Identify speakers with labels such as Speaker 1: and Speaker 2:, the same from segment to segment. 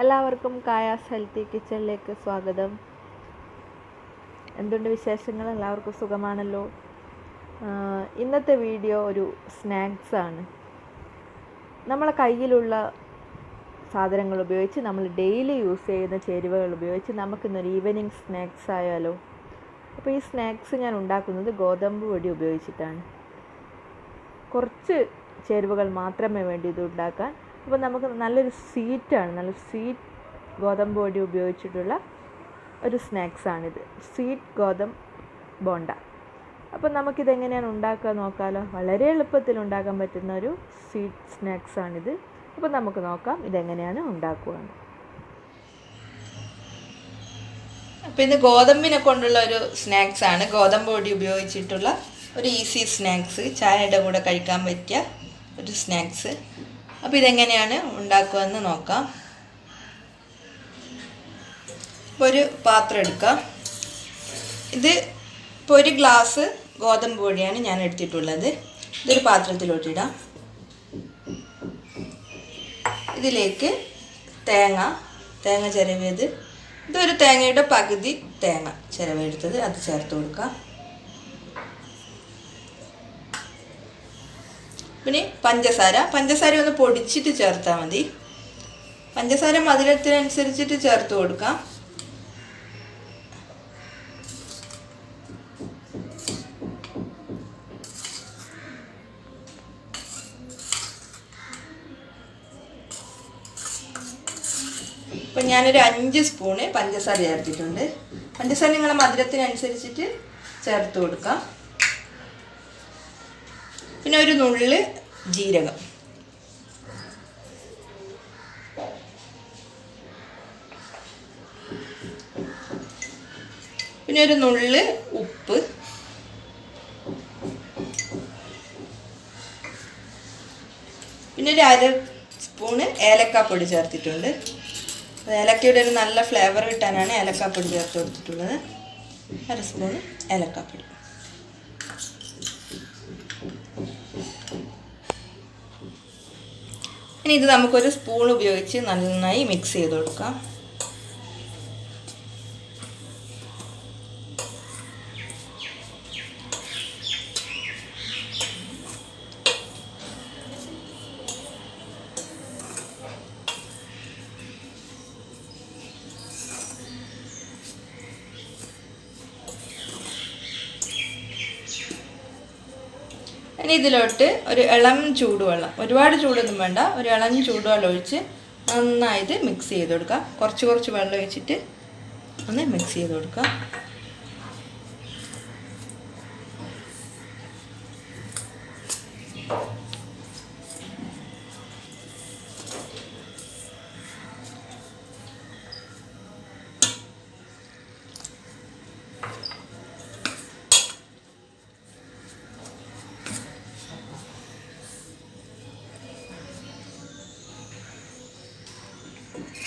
Speaker 1: എല്ലാവർക്കും കായാസ് ഹെൽത്തി കിച്ചണിലേക്ക് സ്വാഗതം. എന്തുണ്ട് വിശേഷങ്ങൾ? എല്ലാവർക്കും സുഖമാണല്ലോ. ഇന്നത്തെ വീഡിയോ ഒരു സ്നാക്സ് ആണ്. നമ്മളെ കയ്യിലുള്ള സാധനങ്ങൾ ഉപയോഗിച്ച്, നമ്മൾ ഡെയിലി യൂസ് ചെയ്യുന്ന ചേരുവകൾ ഉപയോഗിച്ച് നമുക്കിന്നൊരു ഈവനിങ് സ്നാക്സ് ആയാലോ. അപ്പോൾ ഈ സ്നാക്സ് ഞാൻ ഉണ്ടാക്കുന്നത് ഗോതമ്പ് പൊടി ഉപയോഗിച്ചിട്ടാണ്. കുറച്ച് ചേരുവകൾ മാത്രമേ വേണ്ടി ഇത് ഉണ്ടാക്കാൻ. അപ്പോൾ നമുക്ക് നല്ല സ്വീറ്റ് ഗോതമ്പ് പൊടി ഉപയോഗിച്ചിട്ടുള്ള ഒരു സ്നാക്സാണിത്. സ്വീറ്റ് ഗോതമ്പ് ബോണ്ട. അപ്പോൾ നമുക്കിതെങ്ങനെയാണ് ഉണ്ടാക്കുക നോക്കാമല്ലോ. വളരെ എളുപ്പത്തിൽ ഉണ്ടാക്കാൻ പറ്റുന്ന ഒരു സ്വീറ്റ് സ്നാക്സാണിത്. അപ്പോൾ നമുക്ക് നോക്കാം ഇതെങ്ങനെയാണ് ഉണ്ടാക്കുകയെന്ന്.
Speaker 2: അപ്പോൾ ഇത് ഗോതമ്പിനെ കൊണ്ടുള്ള ഒരു സ്നാക്സാണ്. ഗോതമ്പ് പൊടി ഉപയോഗിച്ചിട്ടുള്ള ഒരു ഈസി സ്നാക്സ്, ചായയുടെ കൂടെ കഴിക്കാൻ പറ്റിയ ഒരു സ്നാക്സ്. അപ്പോൾ ഇതെങ്ങനെയാണ് ഉണ്ടാക്കുകയെന്ന് നോക്കാം. ഇപ്പോൾ ഒരു പാത്രം എടുക്കാം. ഇത് ഇപ്പോൾ 1 ഗ്ലാസ് ഗോതമ്പ് പൊടിയാണ് ഞാൻ എടുത്തിട്ടുള്ളത്. ഇതൊരു പാത്രത്തിലോട്ടിടാം. ഇതിലേക്ക് തേങ്ങ ചിരവിയത്, ഇതൊരു തേങ്ങയുടെ പകുതി തേങ്ങ ചിരവെടുത്തത്, അത് ചേർത്ത് കൊടുക്കാം. പിന്നെ പഞ്ചസാര ഒന്ന് പൊടിച്ചിട്ട് ചേർത്താൽ മതി. പഞ്ചസാര മധുരത്തിനനുസരിച്ചിട്ട് ചേർത്ത് കൊടുക്കാം. ഇപ്പം ഞാനൊരു 5 സ്പൂണ് പഞ്ചസാര ചേർത്തിട്ടുണ്ട്. പഞ്ചസാര നിങ്ങളെ മധുരത്തിനനുസരിച്ചിട്ട് ചേർത്ത് കൊടുക്കാം. പിന്നെ ഒരു നുള്ള് ജീരകം, പിന്നെ ഒരു നുള്ള് ഉപ്പ്, പിന്നെ ഒരു 1/2 സ്പൂണ് ഏലക്കാപ്പൊടി ചേർത്തിട്ടുണ്ട്. ഏലക്കയുടെ ഒരു നല്ല ഫ്ലേവർ കിട്ടാനാണ് ഏലക്കാപ്പൊടി ചേർത്ത് കൊടുത്തിട്ടുള്ളത്. 1/2 സ്പൂണ് ഏലക്കാപ്പൊടി. ഇനി ഇത് നമുക്കൊരു സ്പൂൺ ഉപയോഗിച്ച് നന്നായി മിക്സ് ചെയ്ത് കൊടുക്കാം. ഇനി ഇതിലോട്ട് ഒരു ഇളം ചൂടുവെള്ളം, ഒരുപാട് ചൂടൊന്നും വേണ്ട, ഒരു ഇളം ചൂടുവെള്ളം ഒഴിച്ച് നന്നായിട്ട് മിക്സ് ചെയ്ത് കൊടുക്കാം. കുറച്ച് വെള്ളം ഒഴിച്ചിട്ട് ഒന്ന് മിക്സ് ചെയ്ത് കൊടുക്കാം.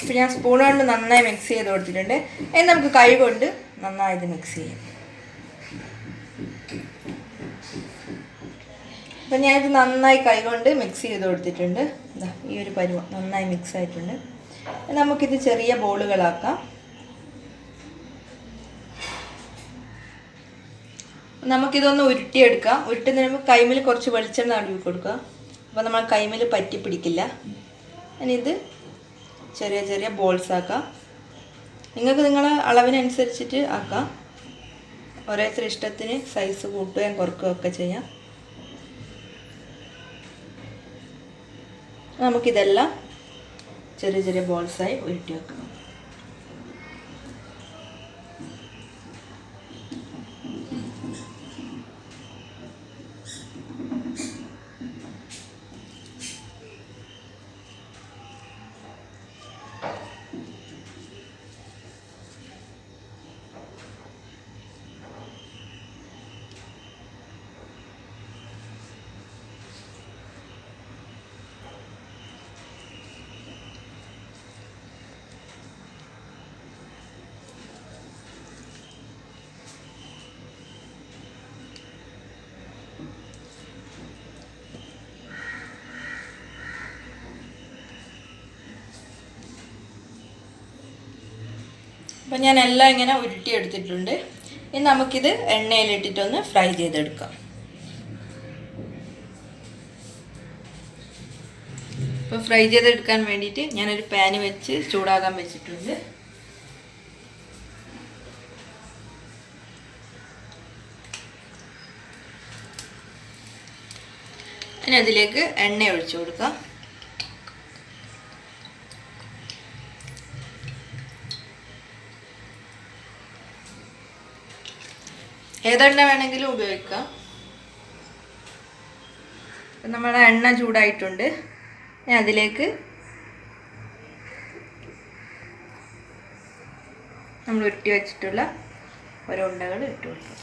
Speaker 2: ഇപ്പോൾ ഞാൻ സ്പൂൺ കൊണ്ട് നന്നായി മിക്സ് ചെയ്ത് കൊടുത്തിട്ടുണ്ട്. ഇനി നമുക്ക് കൈ കൊണ്ട് നന്നായിട്ട് മിക്സ് ചെയ്യാം. അപ്പോൾ ഞാനിത് നന്നായി കൈ കൊണ്ട് മിക്സ് ചെയ്ത് കൊടുത്തിട്ടുണ്ട്. ഈ ഒരു പരുവം നന്നായി മിക്സ് ആയിട്ടുണ്ട്. നമുക്കിത് ചെറിയ ബോളുകളാക്കാം. നമുക്കിതൊന്ന് ഉരുട്ടിയെടുക്കാം. ഉരുട്ടുന്നതിന് നമുക്ക് കൈമിൽ കുറച്ച് വെളിച്ചെണ്ണ തടവി കൊടുക്കുക. അപ്പോൾ നമ്മൾ കൈമിൽ പറ്റി പിടിക്കില്ല. ഇനി ഇത് ചെറിയ ബോൾസ് ആക്കാം. നിങ്ങൾക്ക് നിങ്ങളെ അളവിനനുസരിച്ചിട്ട് ആക്കാം. ഓരോരുത്തരുടെ ഇഷ്ടത്തിന് സൈസ് കൂട്ടുകയും കുറയ്ക്കുകയും ഒക്കെ ചെയ്യാം. നമുക്കിതെല്ലാം ചെറിയ ബോൾസായി ഉരുട്ടി വെക്കാം. അപ്പം ഞാൻ എല്ലാം ഇങ്ങനെ ഉരുട്ടിയെടുത്തിട്ടുണ്ട്. ഇനി നമുക്കിത് എണ്ണയിലിട്ടിട്ടൊന്ന് ഫ്രൈ ചെയ്തെടുക്കാം. ഇപ്പോൾ ഫ്രൈ ചെയ്തെടുക്കാൻ വേണ്ടിയിട്ട് ഞാനൊരു പാന് വെച്ച് ചൂടാകാൻ വെച്ചിട്ടുണ്ട്. ഇനി അതിലേക്ക് എണ്ണ ഒഴിച്ചു കൊടുക്കാം. ഏതെണ്ണ വേണമെങ്കിലും ഉപയോഗിക്കാം. നമ്മുടെ എണ്ണ ചൂടായിട്ടുണ്ട്. ഇനി അതിലേക്ക് നമ്മൾ ഉരുട്ടി വെച്ചിട്ടുള്ള ഓരോ ഉണ്ടകൾ ഇട്ട് കൊടുക്കാം.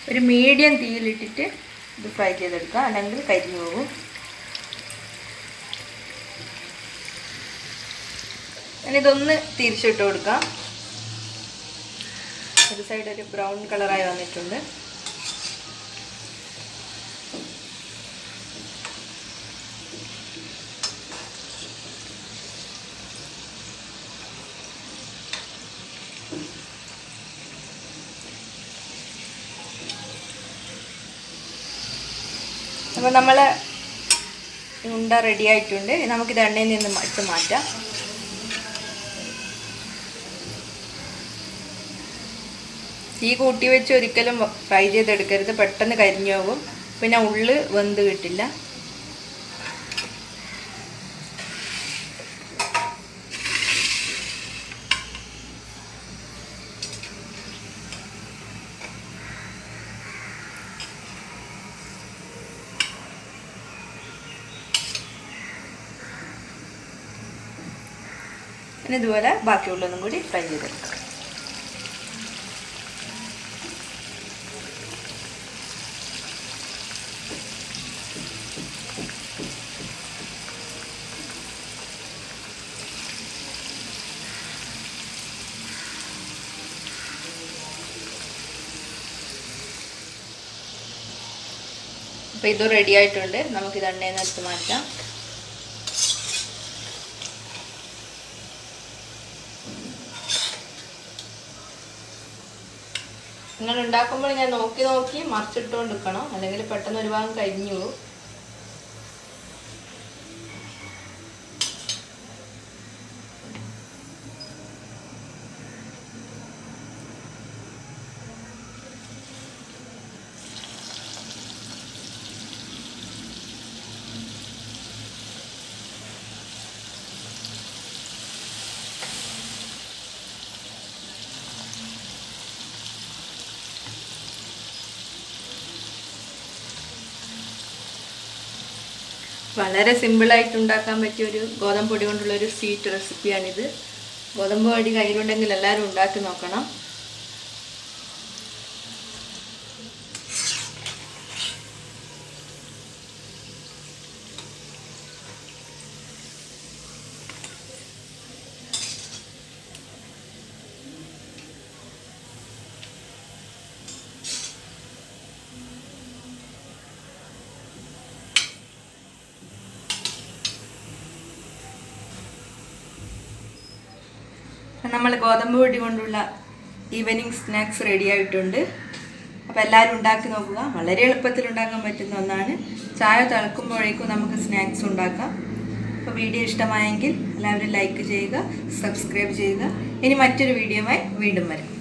Speaker 2: ഒരു മീഡിയം തീയിലിട്ടിട്ട് ഇത് ഫ്രൈ ചെയ്തെടുക്കുക, അല്ലെങ്കിൽ കരിഞ്ഞു പോകും. ഇതൊന്ന് തിരിച്ചിട്ട് കൊടുക്കാം. ഒരു സൈഡ് ഒരു ബ്രൗൺ കളറായി വന്നിട്ടുണ്ട്. അപ്പോൾ നമ്മൾ ഉണ്ട റെഡി ആയിട്ടുണ്ട്. നമുക്കിത് എണ്ണയിൽ നിന്ന് ഇട്ട് മാറ്റാം. തീ കൂട്ടി വെച്ച് ഒരിക്കലും ഫ്രൈ ചെയ്തെടുക്കരുത്, പെട്ടെന്ന് കരിഞ്ഞു പോകും, പിന്നെ ഉള്ളു വെന്ത് കിട്ടില്ല. പിന്നെ ഇതുപോലെ ബാക്കിയുള്ളതും കൂടി ഫ്രൈ ചെയ്തെടുക്കാം. അപ്പോൾ ഇത് റെഡി ആയിട്ടുണ്ട്. നമുക്കിത് എണ്ണയിൽ നിന്ന് എടുത്ത് മാറ്റാം. നിങ്ങൾ ഉണ്ടാക്കുമ്പോൾ ഞാൻ നോക്കി മറിച്ചിട്ടുകൊണ്ട് നിൽക്കണം, അല്ലെങ്കിൽ പെട്ടെന്ന് ഒരു ഭാഗം കരിഞ്ഞു പോകും. വളരെ സിമ്പിളായിട്ട് ഉണ്ടാക്കാൻ പറ്റിയ ഒരു ഗോതമ്പ് പൊടി കൊണ്ടുള്ളൊരു സ്വീറ്റ് റെസിപ്പിയാണിത്. ഗോതമ്പ് പൊടി കയ്യിലുണ്ടെങ്കിൽ എല്ലാവരും ഉണ്ടാക്കി നോക്കണം. നമ്മൾ ഗോതമ്പ് പൊടി കൊണ്ടുള്ള ഈവനിങ് സ്നാക്സ് റെഡി ആയിട്ടുണ്ട്. അപ്പോൾ എല്ലാവരും ഉണ്ടാക്കി നോക്കുക. വളരെ എളുപ്പത്തിൽ ഉണ്ടാക്കാൻ പറ്റുന്ന ഒന്നാണ്. ചായ തിളക്കുമ്പോഴേക്കും നമുക്ക് സ്നാക്സ് ഉണ്ടാക്കാം. അപ്പോൾ വീഡിയോ ഇഷ്ടമായെങ്കിൽ എല്ലാവരും ലൈക്ക് ചെയ്യുക, സബ്സ്ക്രൈബ് ചെയ്യുക. ഇനി മറ്റൊരു വീഡിയോയുമായി വീണ്ടും വരാം.